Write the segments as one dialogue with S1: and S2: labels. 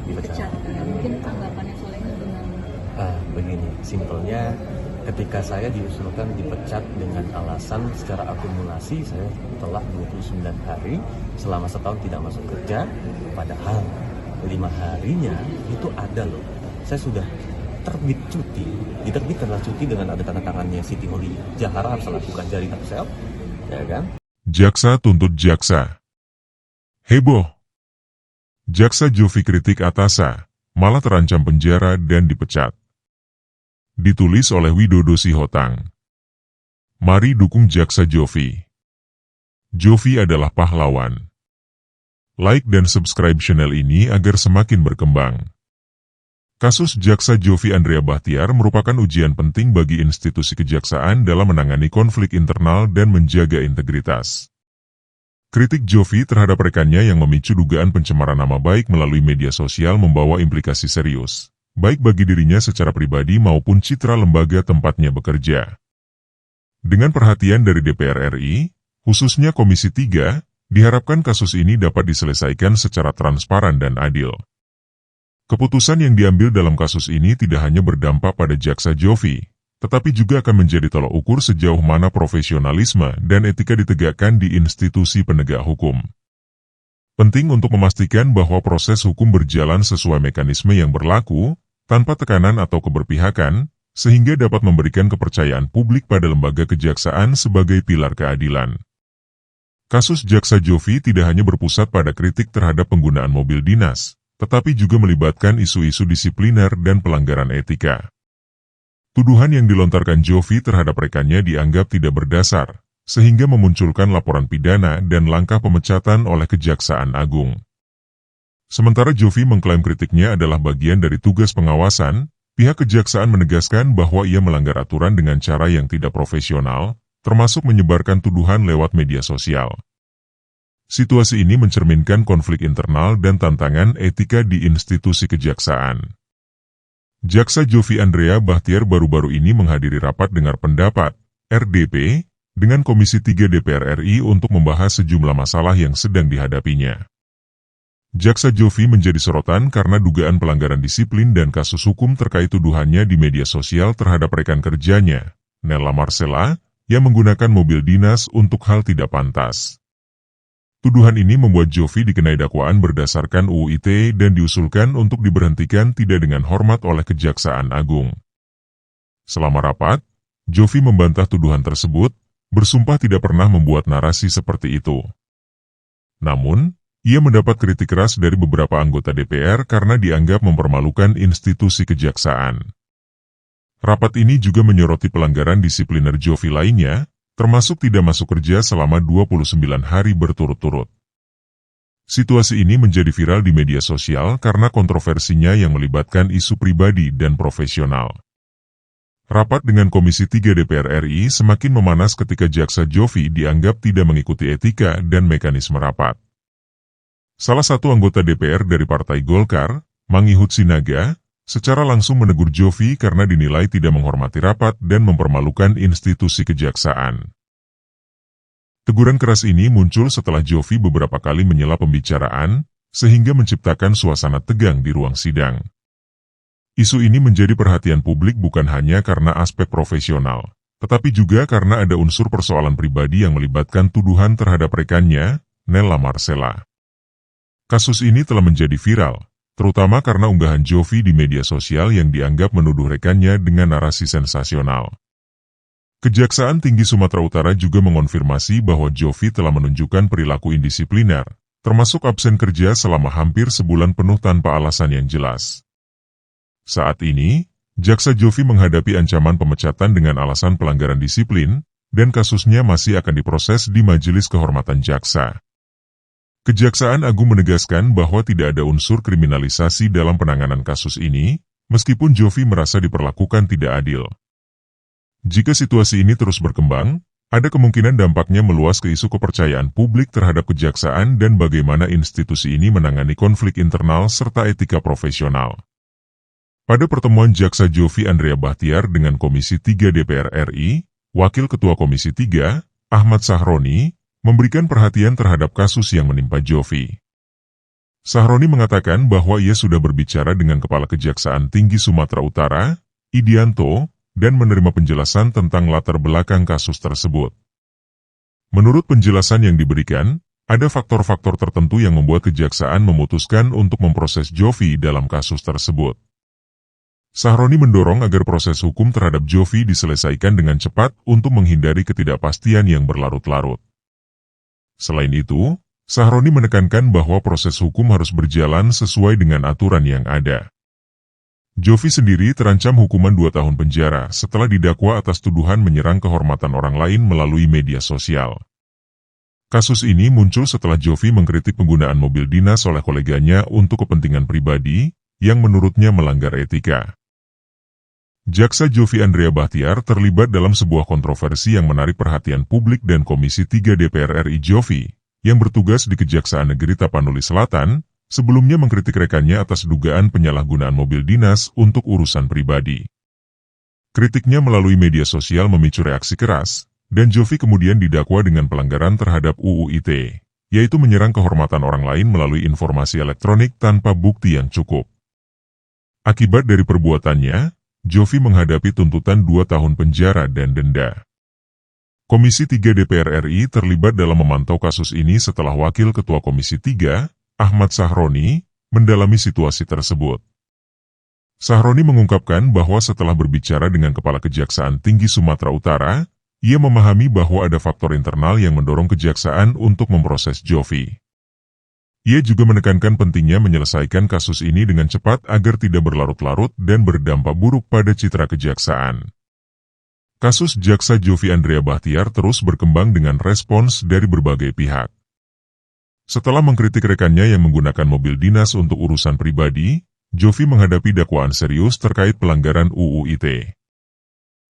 S1: dipecat.
S2: Ya. Mungkin tanggapannya soal ini gimana?
S1: Begini, simpelnya ketika saya diusulkan dipecat dengan alasan secara akumulasi saya telah 29 hari selama setahun tidak masuk kerja, padahal 5 harinya itu ada loh. Saya sudah terbit cuti, diterbitkanlah cuti dengan ada tanda tangannya Siti Holia. Jahara harus lakukan jari taksel, ya kan?
S3: Jaksa tuntut jaksa. Heboh. Jaksa Jovi kritik Atasa, malah terancam penjara dan dipecat. Ditulis oleh Widodo Sihotang. Mari dukung Jaksa Jovi. Jovi adalah pahlawan. Like dan subscribe channel ini agar semakin berkembang. Kasus Jaksa Jovi Andrea Bachtiar merupakan ujian penting bagi institusi kejaksaan dalam menangani konflik internal dan menjaga integritas. Kritik Jovi terhadap rekannya yang memicu dugaan pencemaran nama baik melalui media sosial membawa implikasi serius, baik bagi dirinya secara pribadi maupun citra lembaga tempatnya bekerja. Dengan perhatian dari DPR RI, khususnya Komisi 3, diharapkan kasus ini dapat diselesaikan secara transparan dan adil. Keputusan yang diambil dalam kasus ini tidak hanya berdampak pada Jaksa Jovi, tetapi juga akan menjadi tolak ukur sejauh mana profesionalisme dan etika ditegakkan di institusi penegak hukum. Penting untuk memastikan bahwa proses hukum berjalan sesuai mekanisme yang berlaku, tanpa tekanan atau keberpihakan, sehingga dapat memberikan kepercayaan publik pada lembaga kejaksaan sebagai pilar keadilan. Kasus Jaksa Jovi tidak hanya berpusat pada kritik terhadap penggunaan mobil dinas, tetapi juga melibatkan isu-isu disipliner dan pelanggaran etika. Tuduhan yang dilontarkan Jovi terhadap rekannya dianggap tidak berdasar, sehingga memunculkan laporan pidana dan langkah pemecatan oleh Kejaksaan Agung. Sementara Jovi mengklaim kritiknya adalah bagian dari tugas pengawasan, pihak kejaksaan menegaskan bahwa ia melanggar aturan dengan cara yang tidak profesional, termasuk menyebarkan tuduhan lewat media sosial. Situasi ini mencerminkan konflik internal dan tantangan etika di institusi kejaksaan. Jaksa Jovi Andrea Bachtiar baru-baru ini menghadiri rapat dengar pendapat, RDP, dengan Komisi 3 DPR RI untuk membahas sejumlah masalah yang sedang dihadapinya. Jaksa Jovi menjadi sorotan karena dugaan pelanggaran disiplin dan kasus hukum terkait tuduhannya di media sosial terhadap rekan kerjanya, Nella Marcella, yang menggunakan mobil dinas untuk hal tidak pantas. Tuduhan ini membuat Jovi dikenai dakwaan berdasarkan UU ITE dan diusulkan untuk diberhentikan tidak dengan hormat oleh Kejaksaan Agung. Selama rapat, Jovi membantah tuduhan tersebut, bersumpah tidak pernah membuat narasi seperti itu. Namun, ia mendapat kritik keras dari beberapa anggota DPR karena dianggap mempermalukan institusi kejaksaan. Rapat ini juga menyoroti pelanggaran disipliner Jovi lainnya, termasuk tidak masuk kerja selama 29 hari berturut-turut. Situasi ini menjadi viral di media sosial karena kontroversinya yang melibatkan isu pribadi dan profesional. Rapat dengan Komisi 3 DPR RI semakin memanas ketika Jaksa Jovi dianggap tidak mengikuti etika dan mekanisme rapat. Salah satu anggota DPR dari Partai Golkar, Mangihut Sinaga, secara langsung menegur Jovi karena dinilai tidak menghormati rapat dan mempermalukan institusi kejaksaan. Teguran keras ini muncul setelah Jovi beberapa kali menyela pembicaraan, sehingga menciptakan suasana tegang di ruang sidang. Isu ini menjadi perhatian publik bukan hanya karena aspek profesional, tetapi juga karena ada unsur persoalan pribadi yang melibatkan tuduhan terhadap rekannya, Nella Marcella. Kasus ini telah menjadi viral, terutama karena unggahan Jovi di media sosial yang dianggap menuduh rekannya dengan narasi sensasional. Kejaksaan Tinggi Sumatera Utara juga mengonfirmasi bahwa Jovi telah menunjukkan perilaku indisipliner, termasuk absen kerja selama hampir sebulan penuh tanpa alasan yang jelas. Saat ini, Jaksa Jovi menghadapi ancaman pemecatan dengan alasan pelanggaran disiplin, dan kasusnya masih akan diproses di Majelis Kehormatan Jaksa. Kejaksaan Agung menegaskan bahwa tidak ada unsur kriminalisasi dalam penanganan kasus ini, meskipun Jovi merasa diperlakukan tidak adil. Jika situasi ini terus berkembang, ada kemungkinan dampaknya meluas ke isu kepercayaan publik terhadap kejaksaan dan bagaimana institusi ini menangani konflik internal serta etika profesional. Pada pertemuan Jaksa Jovi Andrea Bachtiar dengan Komisi 3 DPR RI, Wakil Ketua Komisi 3, Ahmad Sahroni, memberikan perhatian terhadap kasus yang menimpa Jovi. Sahroni mengatakan bahwa ia sudah berbicara dengan Kepala Kejaksaan Tinggi Sumatera Utara, Idianto, dan menerima penjelasan tentang latar belakang kasus tersebut. Menurut penjelasan yang diberikan, ada faktor-faktor tertentu yang membuat kejaksaan memutuskan untuk memproses Jovi dalam kasus tersebut. Sahroni mendorong agar proses hukum terhadap Jovi diselesaikan dengan cepat untuk menghindari ketidakpastian yang berlarut-larut. Selain itu, Sahroni menekankan bahwa proses hukum harus berjalan sesuai dengan aturan yang ada. Jovi sendiri terancam hukuman 2 tahun penjara setelah didakwa atas tuduhan menyerang kehormatan orang lain melalui media sosial. Kasus ini muncul setelah Jovi mengkritik penggunaan mobil dinas oleh koleganya untuk kepentingan pribadi, yang menurutnya melanggar etika. Jaksa Jovi Andrea Bahtiar terlibat dalam sebuah kontroversi yang menarik perhatian publik dan Komisi 3 DPR RI. Jovi, yang bertugas di Kejaksaan Negeri Tapanuli Selatan, sebelumnya mengkritik rekannya atas dugaan penyalahgunaan mobil dinas untuk urusan pribadi. Kritiknya melalui media sosial memicu reaksi keras, dan Jovi kemudian didakwa dengan pelanggaran terhadap UU ITE, yaitu menyerang kehormatan orang lain melalui informasi elektronik tanpa bukti yang cukup. Akibat dari perbuatannya, Jovi menghadapi tuntutan 2 tahun penjara dan denda. Komisi 3 DPR RI terlibat dalam memantau kasus ini setelah Wakil Ketua Komisi 3, Ahmad Sahroni, mendalami situasi tersebut. Sahroni mengungkapkan bahwa setelah berbicara dengan Kepala Kejaksaan Tinggi Sumatera Utara, ia memahami bahwa ada faktor internal yang mendorong kejaksaan untuk memproses Jovi. Ia juga menekankan pentingnya menyelesaikan kasus ini dengan cepat agar tidak berlarut-larut dan berdampak buruk pada citra kejaksaan. Kasus Jaksa Jovi Andrea Bahtiar terus berkembang dengan respons dari berbagai pihak. Setelah mengkritik rekannya yang menggunakan mobil dinas untuk urusan pribadi, Jovi menghadapi dakwaan serius terkait pelanggaran UU ITE.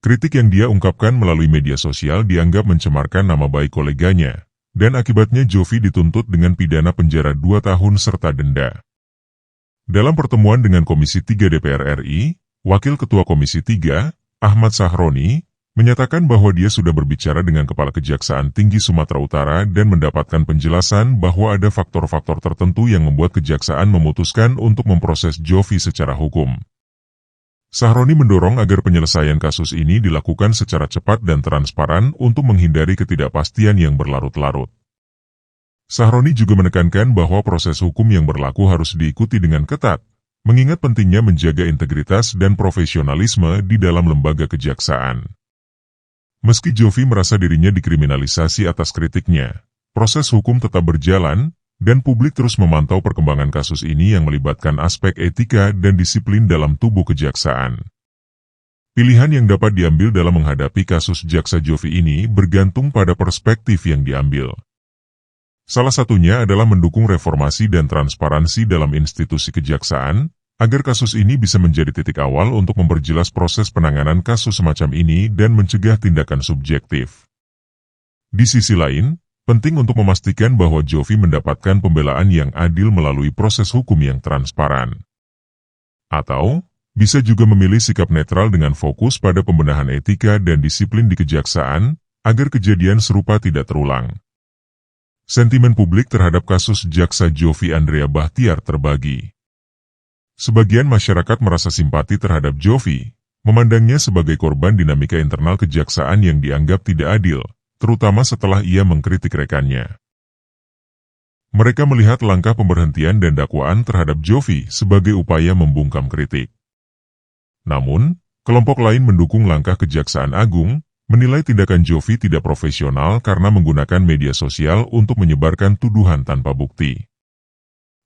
S3: Kritik yang dia ungkapkan melalui media sosial dianggap mencemarkan nama baik koleganya, dan akibatnya Jovi dituntut dengan pidana penjara 2 tahun serta denda. Dalam pertemuan dengan Komisi 3 DPR RI, Wakil Ketua Komisi 3, Ahmad Sahroni, menyatakan bahwa dia sudah berbicara dengan Kepala Kejaksaan Tinggi Sumatera Utara dan mendapatkan penjelasan bahwa ada faktor-faktor tertentu yang membuat kejaksaan memutuskan untuk memproses Jovi secara hukum. Sahroni mendorong agar penyelesaian kasus ini dilakukan secara cepat dan transparan untuk menghindari ketidakpastian yang berlarut-larut. Sahroni juga menekankan bahwa proses hukum yang berlaku harus diikuti dengan ketat, mengingat pentingnya menjaga integritas dan profesionalisme di dalam lembaga kejaksaan. Meski Jovi merasa dirinya dikriminalisasi atas kritiknya, proses hukum tetap berjalan, dan publik terus memantau perkembangan kasus ini yang melibatkan aspek etika dan disiplin dalam tubuh kejaksaan. Pilihan yang dapat diambil dalam menghadapi kasus Jaksa Jovi ini bergantung pada perspektif yang diambil. Salah satunya adalah mendukung reformasi dan transparansi dalam institusi kejaksaan, agar kasus ini bisa menjadi titik awal untuk memperjelas proses penanganan kasus semacam ini dan mencegah tindakan subjektif. Di sisi lain, penting untuk memastikan bahwa Jovi mendapatkan pembelaan yang adil melalui proses hukum yang transparan. Atau, bisa juga memilih sikap netral dengan fokus pada pembenahan etika dan disiplin di kejaksaan, agar kejadian serupa tidak terulang. Sentimen publik terhadap kasus Jaksa Jovi Andrea Bahtiar terbagi. Sebagian masyarakat merasa simpati terhadap Jovi, memandangnya sebagai korban dinamika internal kejaksaan yang dianggap tidak adil, terutama setelah ia mengkritik rekannya. Mereka melihat langkah pemberhentian dan dakwaan terhadap Jovi sebagai upaya membungkam kritik. Namun, kelompok lain mendukung langkah Kejaksaan Agung, menilai tindakan Jovi tidak profesional karena menggunakan media sosial untuk menyebarkan tuduhan tanpa bukti.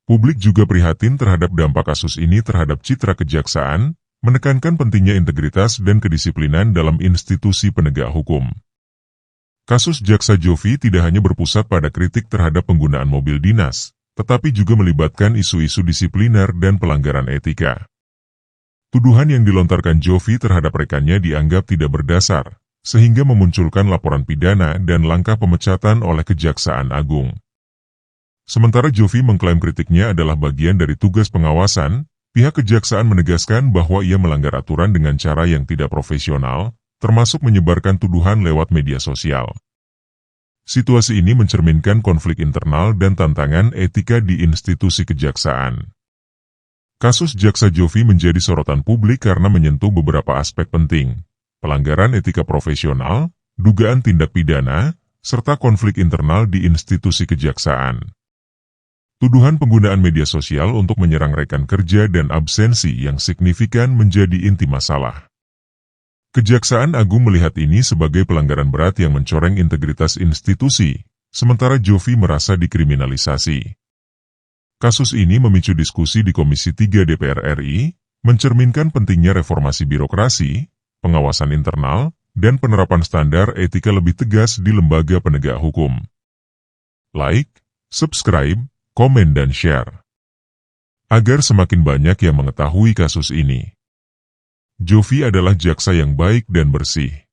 S3: Publik juga prihatin terhadap dampak kasus ini terhadap citra kejaksaan, menekankan pentingnya integritas dan kedisiplinan dalam institusi penegak hukum. Kasus Jaksa Jovi tidak hanya berpusat pada kritik terhadap penggunaan mobil dinas, tetapi juga melibatkan isu-isu disipliner dan pelanggaran etika. Tuduhan yang dilontarkan Jovi terhadap rekannya dianggap tidak berdasar, sehingga memunculkan laporan pidana dan langkah pemecatan oleh Kejaksaan Agung. Sementara Jovi mengklaim kritiknya adalah bagian dari tugas pengawasan, pihak kejaksaan menegaskan bahwa ia melanggar aturan dengan cara yang tidak profesional, termasuk menyebarkan tuduhan lewat media sosial. Situasi ini mencerminkan konflik internal dan tantangan etika di institusi kejaksaan. Kasus Jaksa Jovi menjadi sorotan publik karena menyentuh beberapa aspek penting: pelanggaran etika profesional, dugaan tindak pidana, serta konflik internal di institusi kejaksaan. Tuduhan penggunaan media sosial untuk menyerang rekan kerja dan absensi yang signifikan menjadi inti masalah. Kejaksaan Agung melihat ini sebagai pelanggaran berat yang mencoreng integritas institusi, sementara Jovi merasa dikriminalisasi. Kasus ini memicu diskusi di Komisi 3 DPR RI, mencerminkan pentingnya reformasi birokrasi, pengawasan internal, dan penerapan standar etika lebih tegas di lembaga penegak hukum. Like, subscribe, komen dan share, agar semakin banyak yang mengetahui kasus ini. Jovi adalah jaksa yang baik dan bersih.